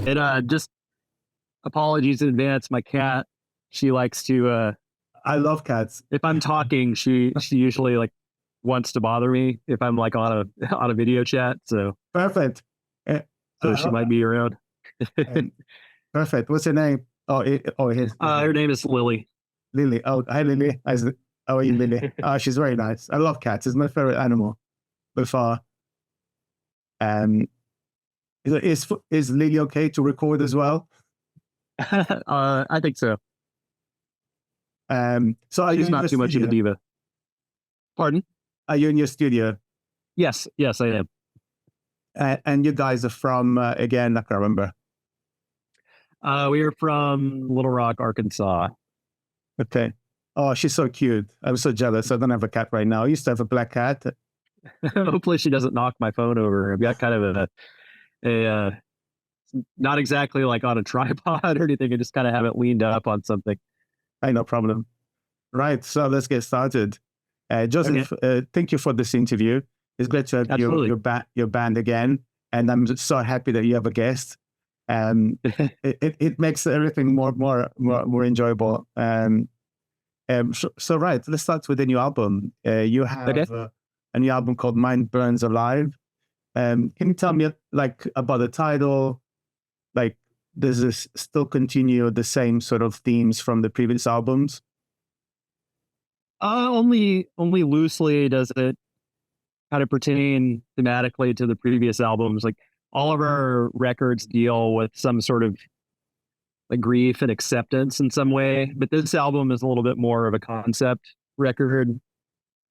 And just apologies in advance. My cat, she likes to. I love cats. If I'm talking, she usually like wants to bother me if I'm like on a video chat. So Perfect. Uh, so she might be around. Perfect. What's her name? Her name is Lily. Lily. Oh, hi Lily. How are you, Lily? She's very nice. I love cats. It's my favorite animal by far. Is Lily okay to record as well? I think so. So are She's not too much of a diva. Pardon? Are you in your studio? Yes, I am. And you guys are from again? I can't remember. We are from Little Rock, Arkansas. Okay. Oh, she's so cute. I'm so jealous. I don't have a cat right now. I used to have a black cat. Hopefully she doesn't knock my phone over. I've got kind of a not exactly like on a tripod or anything. I just kind of have it leaned up on something. Hey, no problem. Right. So let's get started. Joseph, thank you for this interview. It's great to have your band again. And I'm just so happy that you have a guest. It makes everything more enjoyable. So right, let's start with the new album. You have a new album called Mind Burns Alive. Can you tell me like about the title? Like, does this still continue the same sort of themes from the previous albums? Only loosely does it kind of pertain thematically to the previous albums. Like all of our records deal with some sort of like grief and acceptance in some way, but this album is a little bit more of a concept record,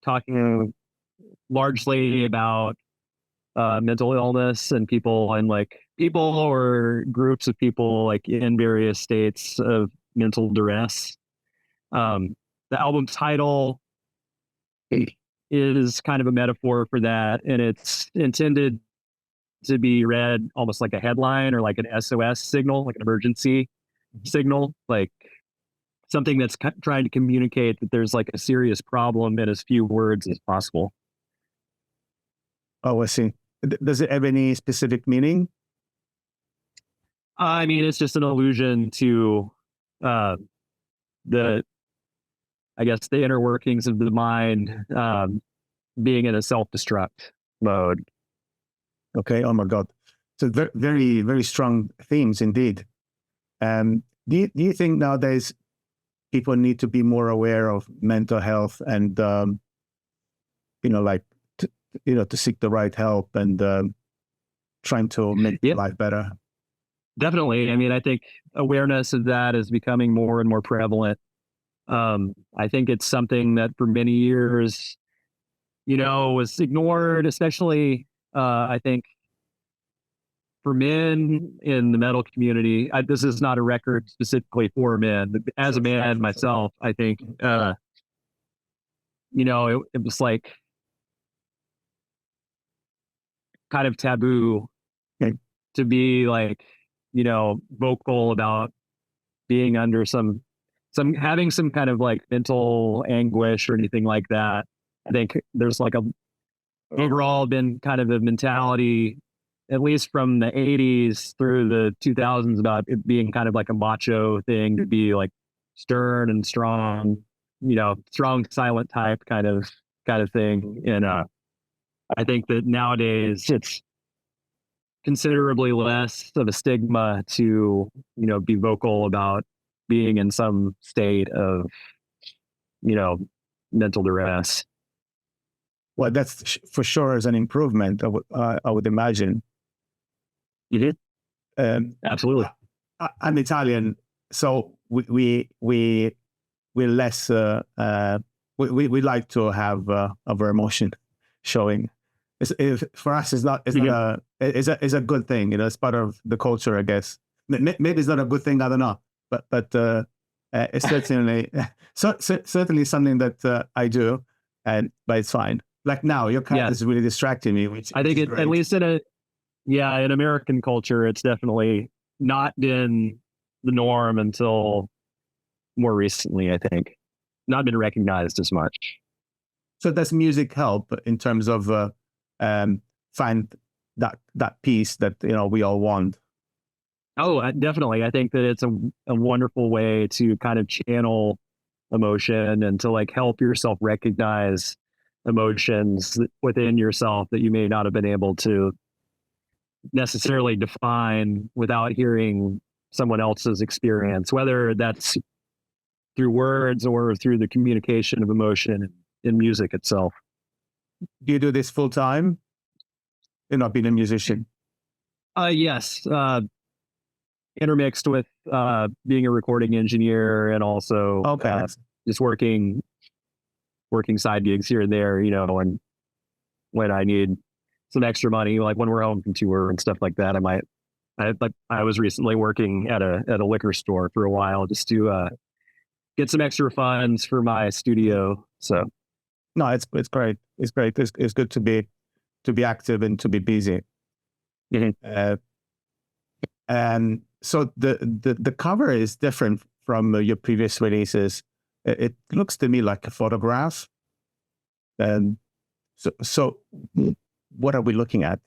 talking largely about mental illness and people or groups of people like in various states of mental duress. The album title is kind of a metaphor for that, and it's intended to be read almost like a headline or like an SOS signal, like an emergency signal, like something that's trying to communicate that there's like a serious problem in as few words as possible. Oh, I see. Does it have any specific meaning? I mean, it's just an allusion to the inner workings of the mind being in a self-destruct mode. Okay. Oh my God. So very, very strong themes indeed. Do you think nowadays people need to be more aware of mental health and, to seek the right help and trying to make life better? Definitely. I mean, I think awareness of that is becoming more and more prevalent. I think it's something that for many years, was ignored, especially, I think, for men in the metal community. This is not a record specifically for men, but as a man myself, I think, it was like kind of taboo to be like, vocal about being under having some kind of like mental anguish or anything like that. I think there's like overall been kind of a mentality, at least from the 80s through the 2000s, about it being kind of like a macho thing to be like stern and strong, strong, silent type kind of thing. And I think that nowadays it's considerably less of a stigma to, be vocal about being in some state of, mental duress. Well, that's for sure is an improvement. I would imagine. Absolutely. I'm Italian, so we're less. We like to have our emotion showing. For us, it's a good thing. It's part of the culture, I guess. Maybe it's not a good thing. I don't know, but it's certainly certainly something that I do, but it's fine. Like now, your cat is really distracting me. Which I think at least in American culture, it's definitely not been the norm until more recently. I think not been recognized as much. So does music help in terms of find that peace that we all want? Oh, definitely. I think that it's a wonderful way to kind of channel emotion and to like help yourself recognize emotions within yourself that you may not have been able to necessarily define without hearing someone else's experience, whether that's through words or through the communication of emotion in music itself. Do you do this full time? You're not being a musician. Yes, intermixed with being a recording engineer and also Okay. just working side gigs here and there, and when I need some extra money, like when we're home from tour and stuff like that, I was recently working at a liquor store for a while just to get some extra funds for my studio. So No, it's great. It's great. It's good to be active and to be busy. mhm. And so the cover is different from your previous releases. It looks to me like a photograph. And so what are we looking at?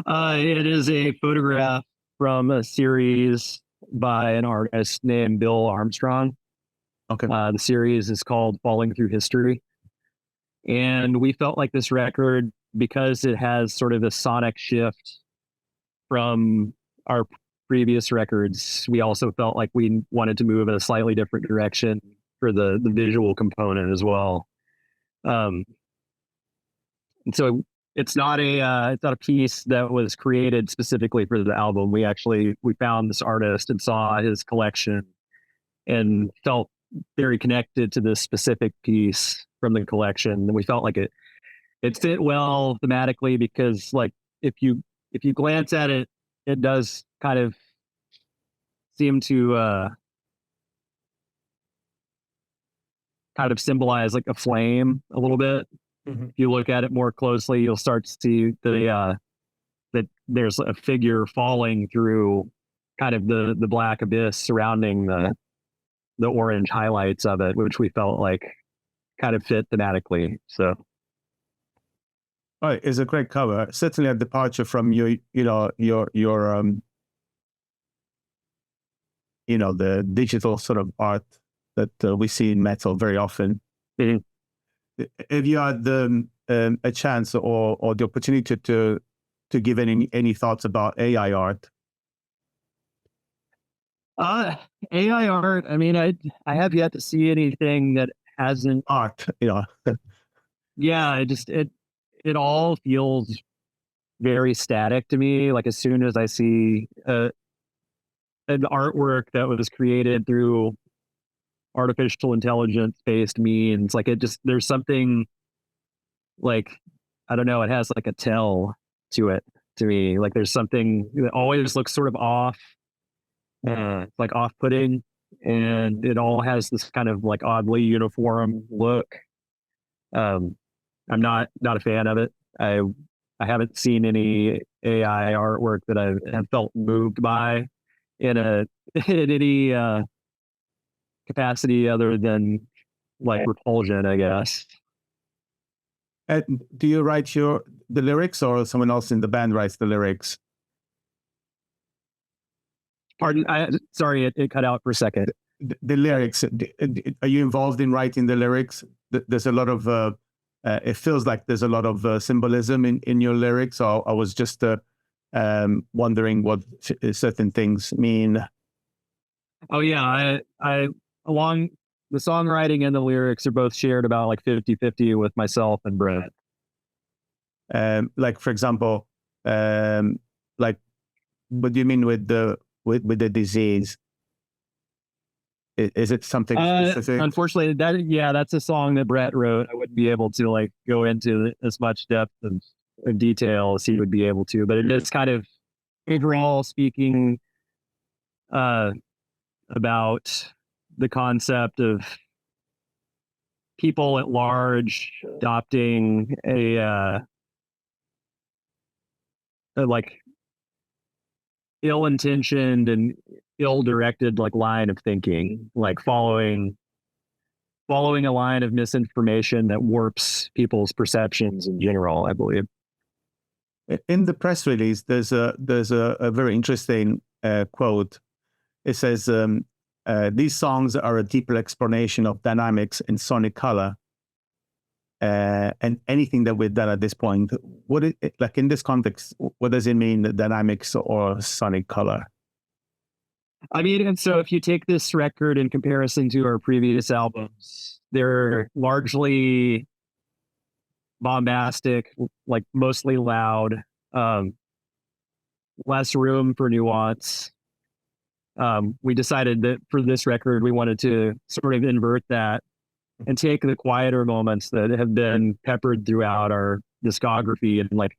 It is a photograph from a series by an artist named Bill Armstrong. Okay. The series is called Falling Through History. And we felt like this record, because it has sort of a sonic shift from our previous records, we also felt like we wanted to move in a slightly different direction for the visual component as well. Um, and so it's not a piece that was created specifically for the album. We found this artist and saw his collection and felt very connected to this specific piece from the collection. And we felt like it fit well thematically because like if you glance at it, it does kind of seem to kind of symbolize like a flame a little bit. Mm-hmm. If you look at it more closely, you'll start to see that there's a figure falling through kind of the black abyss surrounding the orange highlights of it, which we felt like kind of fit thematically. So Oh, it's a great cover. Certainly a departure from your the digital sort of art that we see in metal very often. mhm. If you had a chance or the opportunity to give any thoughts about AI art? uh AI art, I mean, I have yet to see anything that hasn't. Art, Yeah, it all feels very static to me. Like as soon as I see an artwork that was created through artificial intelligence based means, like it just there's something like I don't know, it has like a tell to it to me. Like there's something that always looks sort of off, like off putting, and it all has this kind of like oddly uniform look. Um, I'm not a fan of it. I haven't seen any AI artwork that I have felt moved by in a in any capacity other than like repulsion, I guess. Do you write the lyrics, or someone else in the band writes the lyrics? Pardon, sorry, it cut out for a second. The lyrics. Are you involved in writing the lyrics? There's a lot of. It feels like there's a lot of symbolism in your lyrics. So I was just wondering what certain things mean. Oh yeah, I along the songwriting and the lyrics are both shared about like 50-50 with myself and Brent. Like for example, like what do you mean with the disease? Is it something specific? Unfortunately, that's a song that Brett wrote. I wouldn't be able to like go into as much depth of detail as he would be able to, but it is kind of overall speaking uh, about the concept of people at large adopting a like ill-intentioned and ill-directed like line of thinking, like following a line of misinformation that warps people's perceptions in general, I believe. In the press release, there's a very interesting quote. It says, these songs are a deeper exploration of dynamics and sonic color. And anything that we've done at this point, like in this context, what does it mean, dynamics or sonic color? I mean, and so if you take this record in comparison to our previous albums, they're largely bombastic, like mostly loud, less room for nuance. We decided that for this record, we wanted to sort of invert that and take the quieter moments that have been peppered throughout our discography and like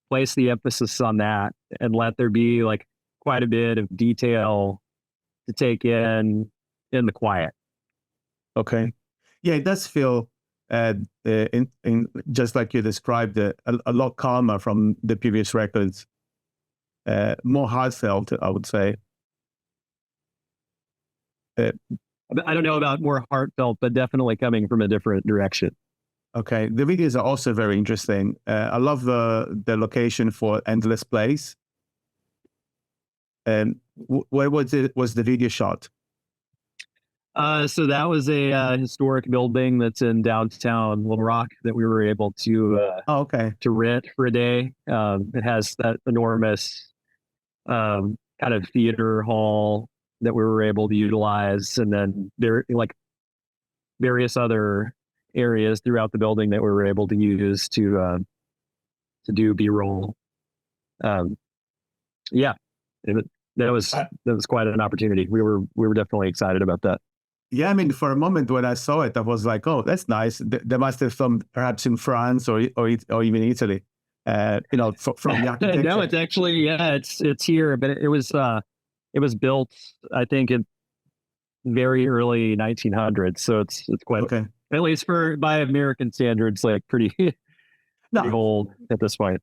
place the emphasis on that and let there be like quite a bit of detail to take in the quiet. Okay. Yeah, it does feel in just like you described a lot calmer from the previous records, more heartfelt, I would say. I don't know about more heartfelt, but definitely coming from a different direction. Okay, the videos are also very interesting. I love the location for Endless Place. And where was the video shot? So that was a historic building that's in downtown Little Rock that we were able to to rent for a day. It has that enormous kind of theater hall that we were able to utilize, and then there like various other areas throughout the building that we were able to use to do B-roll. Yeah, that was quite an opportunity. We were definitely excited about that. Yeah, I mean, for a moment when I saw it, I was like, "Oh, that's nice." They must have some perhaps in France or even Italy. From the architecture. No, it's actually it's here, but it was built, I think, in very early 1900s. So it's quite okay. At least by American standards, like pretty old at this point.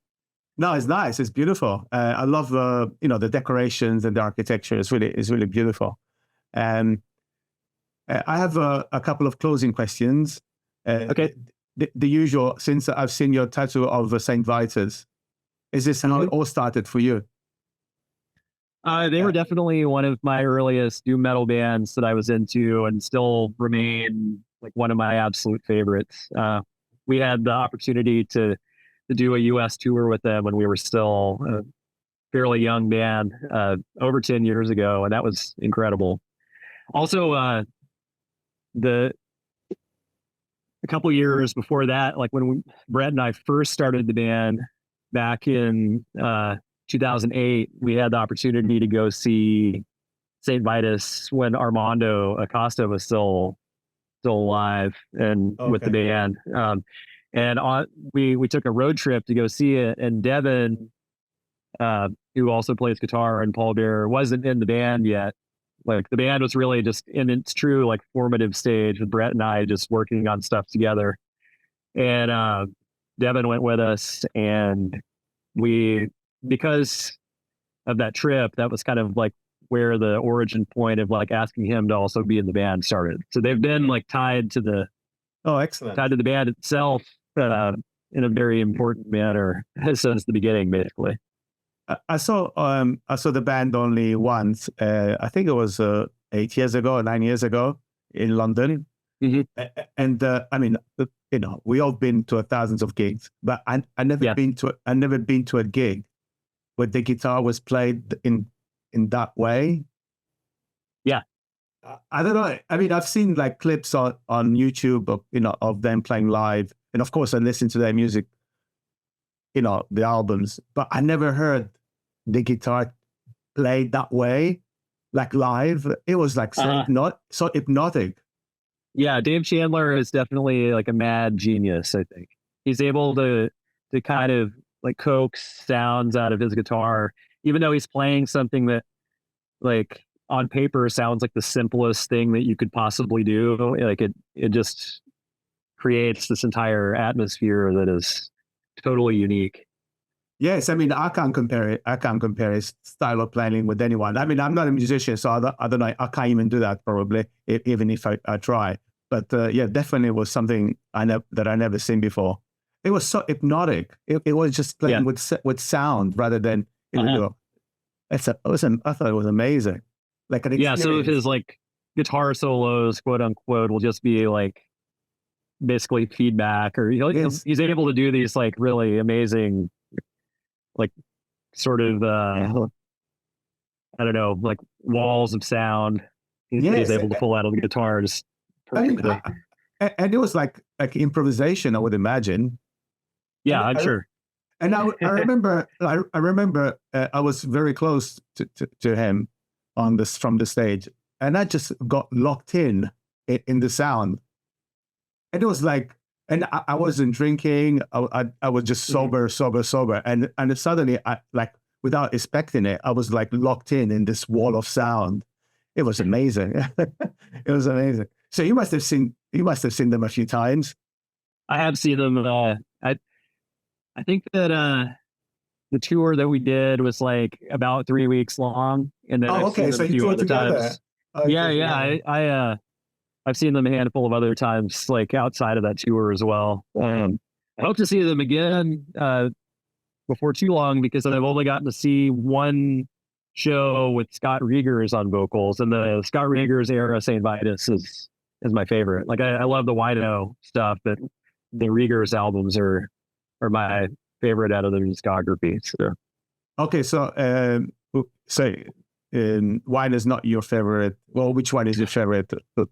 No, it's nice. It's beautiful. I love the decorations and the architecture. It's really beautiful. And I have a couple of closing questions. Okay. The usual, since I've seen your tattoo of Saint Vitus, is this how it all started for you? They were definitely one of my earliest doom metal bands that I was into and still remain like one of my absolute favorites. We had the opportunity to do a US tour with them when we were still a fairly young band, over 10 years ago, and that was incredible. Also, a couple years before that, like when Brett and I first started the band back in 2008, we had the opportunity to go see St. Vitus when Armando Acosta was still alive and with the band. We took a road trip to go see it, and Devin, who also plays guitar, and Pallbearer wasn't in the band yet. Like the band was really just in its true like formative stage with Brett and I just working on stuff together. And Devin went with us, and because of that trip, that was kind of like where the origin point of like asking him to also be in the band started. So they've been like tied to the band itself in a very important manner since the beginning, basically. I saw the band only once. I think it was 8 years ago or 9 years ago in London. Mm-hmm. And I mean, we all been to thousands of gigs, but I never been to a gig where the guitar was played in that way. Yeah. I don't know. I mean, I've seen like clips on YouTube of them playing live, and of course I listen to their music, the albums, but I never heard the guitar played that way, like live. It was like so hypnotic. Yeah, Dave Chandler is definitely like a mad genius, I think. He's able to kind of like coax sounds out of his guitar, even though he's playing something that like on paper sounds like the simplest thing that you could possibly do. Like it just creates this entire atmosphere that is totally unique. Yes, I mean, I can't compare it. I can't compare his style of playing with anyone. I mean, I'm not a musician, so I don't know. I can't even do that probably, even if I try. But yeah, definitely was something that I never seen before. It was so hypnotic. It was just playing with sound rather than I thought it was amazing. Like an Yeah, some of experience. his like guitar solos, quote unquote, will just be like basically feedback, or Yes. he's able to do these like really amazing, like sort of I don't know, like walls of sound. He's Yes. able to pull out of the guitar just And, perfectly. and it was like improvisation, I would imagine. Yeah, And I'm sure. I remember I was very close to him on this from the stage, and I just got locked in the sound, and it was like, and I wasn't drinking. I was just sober, and suddenly I like without expecting it, I was like locked in this wall of sound. It was amazing. It was amazing. So you must have seen them a few times. I have seen them. I think that the tour that we did was like about 3 weeks long, and then Oh, I've seen okay. them So a you few two are other together. times. Yeah, Okay, yeah. yeah. I've seen them a handful of other times, like outside of that tour as well. I hope to see them again before too long, because I've only gotten to see one show with Scott Regers on vocals, and the Scott Regers era St. Vitus is my favorite. Like I love the Wino stuff, but the Regers albums are my favorite out of their discography. So. Okay, so wine is not your favorite. Well, which one is your favorite? It's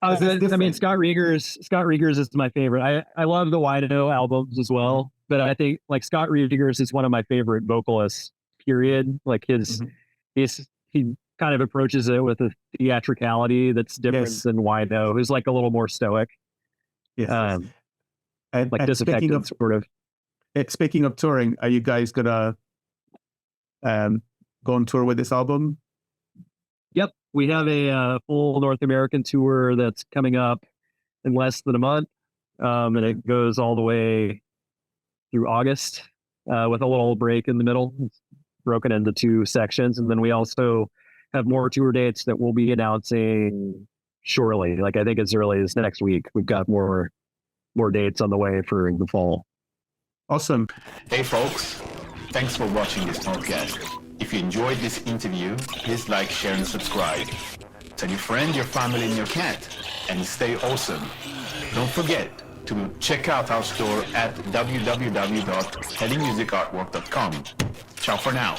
I mean, different. Scott Regers is my favorite. I love the Wino albums as well, but I think like Scott Regers is one of my favorite vocalists. Period. Like Mhm. he kind of approaches it with a theatricality that's different Yes, than Wino, who's like a little more stoic, yes. um, like And disaffected sort of. speaking of touring, are you guys gonna go on tour with this album? Yep, we have a full North American tour that's coming up in less than a month, and it goes all the way through August, with a little break in the middle. It's broken into two sections, and then we also have more tour dates that we'll be announcing shortly. Like I think as early as next week, we've got more dates on the way for the fall. Awesome. Hey folks, thanks for watching this podcast. If you enjoyed this interview, please like, share, and subscribe. Tell your friend, your family, and your cat, and stay awesome. Don't forget to check out our store at www.headingmusicartwork.com. Ciao for now.